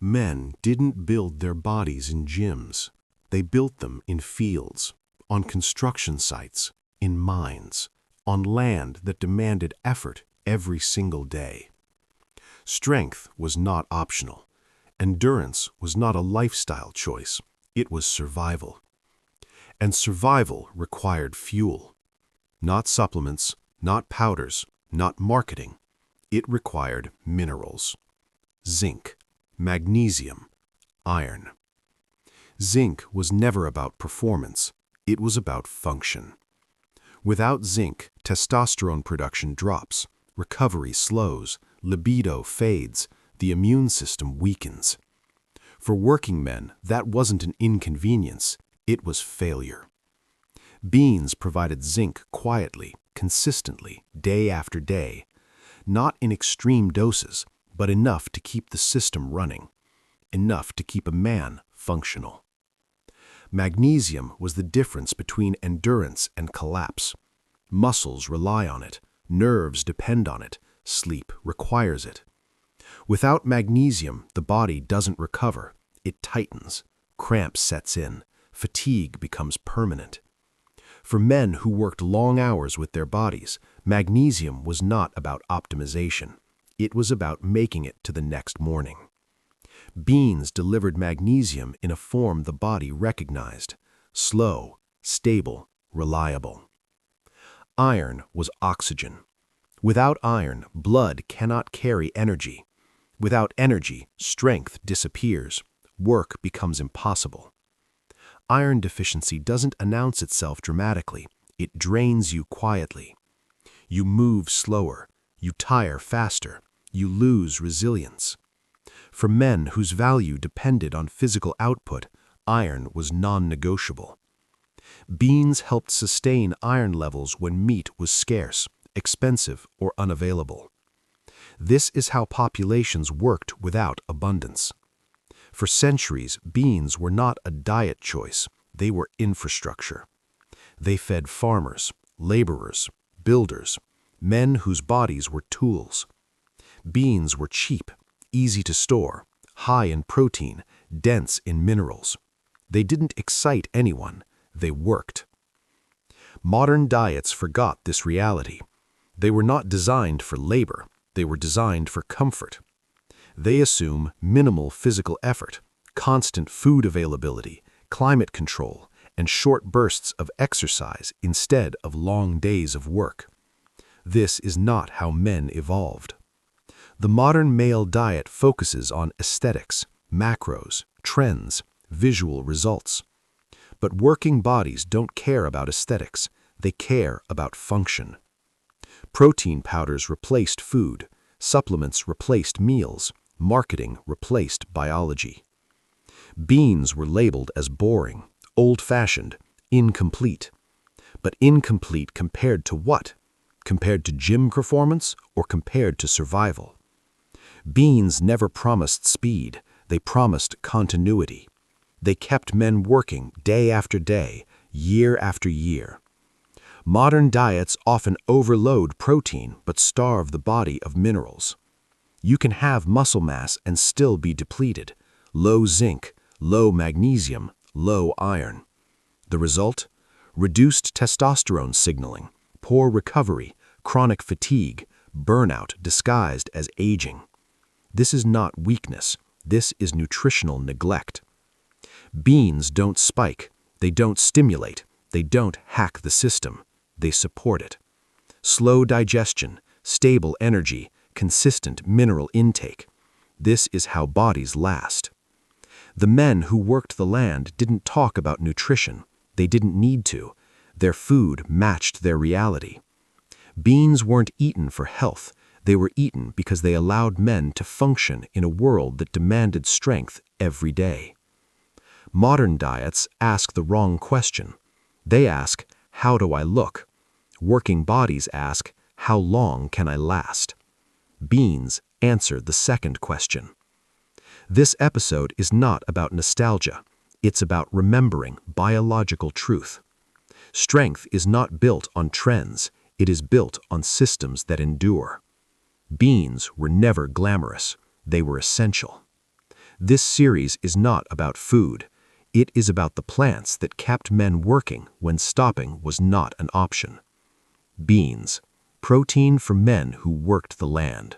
Men didn't build their bodies in gyms. They built them in fields, on construction sites, in mines, on land that demanded effort every single day. Strength was not optional. Endurance was not a lifestyle choice. It was survival. And survival required fuel. Not supplements, not powders, not marketing. It required minerals. Zinc, magnesium, iron. Zinc was never about performance. It was about function. Without zinc, testosterone production drops, recovery slows, libido fades, the immune system weakens. For working men, that wasn't an inconvenience, it was failure. Beans provided zinc quietly, consistently, day after day, not in extreme doses, but enough to keep the system running, enough to keep a man functional. Magnesium was the difference between endurance and collapse. Muscles rely on it, nerves depend on it, sleep requires it. Without magnesium, the body doesn't recover, it tightens, cramp sets in, fatigue becomes permanent. For men who worked long hours with their bodies, magnesium was not about optimization. It was about making it to the next morning. Beans delivered magnesium in a form the body recognized: slow, stable, reliable. Iron was oxygen. Without iron, blood cannot carry energy. Without energy, strength disappears. Work becomes impossible. Iron deficiency doesn't announce itself dramatically. It drains you quietly. You move slower. You tire faster. You lose resilience. For men whose value depended on physical output, iron was non-negotiable. Beans helped sustain iron levels when meat was scarce, expensive, or unavailable. This is how populations worked without abundance. For centuries, beans were not a diet choice, they were infrastructure. They fed farmers, laborers, builders, men whose bodies were tools. Beans were cheap, easy to store, high in protein, dense in minerals. They didn't excite anyone, they worked. Modern diets forgot this reality. They were not designed for labor, they were designed for comfort. They assume minimal physical effort, constant food availability, climate control, and short bursts of exercise instead of long days of work. This is not how men evolved. The modern male diet focuses on aesthetics, macros, trends, visual results. But working bodies don't care about aesthetics, they care about function. Protein powders replaced food, supplements replaced meals, marketing replaced biology. Beans were labeled as boring, old-fashioned, incomplete. But incomplete compared to what? Compared to gym performance or compared to survival? Beans never promised speed, they promised continuity. They kept men working day after day, year after year. Modern diets often overload protein but starve the body of minerals. You can have muscle mass and still be depleted: low zinc, low magnesium, low iron. The result? Reduced testosterone signaling, poor recovery, chronic fatigue, burnout disguised as aging. This is not weakness, this is nutritional neglect. Beans don't spike, they don't stimulate, they don't hack the system, they support it. Slow digestion, stable energy, consistent mineral intake. This is how bodies last. The men who worked the land didn't talk about nutrition. They didn't need to. Their food matched their reality. Beans weren't eaten for health. They were eaten because they allowed men to function in a world that demanded strength every day. Modern diets ask the wrong question. They ask, how do I look? Working bodies ask, how long can I last? Beans answer the second question. This episode is not about nostalgia. It's about remembering biological truth. Strength is not built on trends. It is built on systems that endure. Beans were never glamorous. They were essential. This series is not about food. It is about the plants that kept men working when stopping was not an option. Beans, protein for men who worked the land.